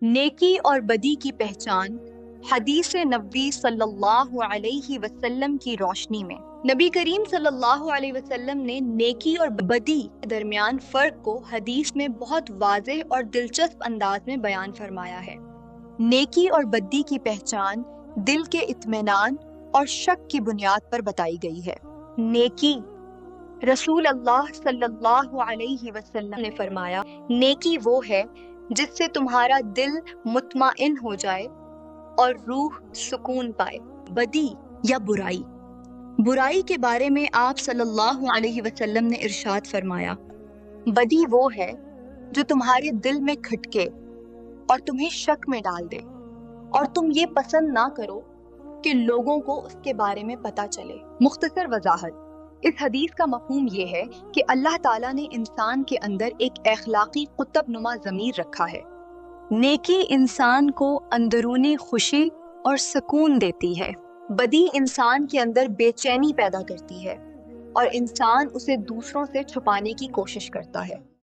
नेकी और बदी की पहचान हदीस नबी सल्लल्लाहु अलैहि वसल्लम की रोशनी में नबी करीम सल्लल्लाहु अलैहि वसल्लम ने नेकी और बदी के दरमियान फ़र्क को हदीस में बहुत वाज़ेह और दिलचस्प अंदाज में बयान फरमाया है। नेकी और बदी की पहचान दिल के इत्मीनान और शक की बुनियाद पर बताई गई है। नेकी, रसूल अल्लाह सल्लल्लाहु अलैहि वसल्लम ने फरमाया, नेकी वो है जिससे तुम्हारा दिल मुतमइन हो जाए और रूह सुकून पाए। बदी या बुराई, बुराई के बारे में आप सल्लल्लाहु अलैहि वसल्लम ने इरशाद फरमाया, बदी वो है जो तुम्हारे दिल में खटके और तुम्हें शक में डाल दे और तुम ये पसंद ना करो कि लोगों को उसके बारे में पता चले। मुख्तसर वजाहत, इस हदीस का मफहूम ये है कि अल्लाह ताला ने इंसान के अंदर एक अखलाकी कुतब नुमा ज़मीर रखा है। नेकी इंसान को अंदरूनी खुशी और सुकून देती है। बदी इंसान के अंदर बेचैनी पैदा करती है और इंसान उसे दूसरों से छुपाने की कोशिश करता है।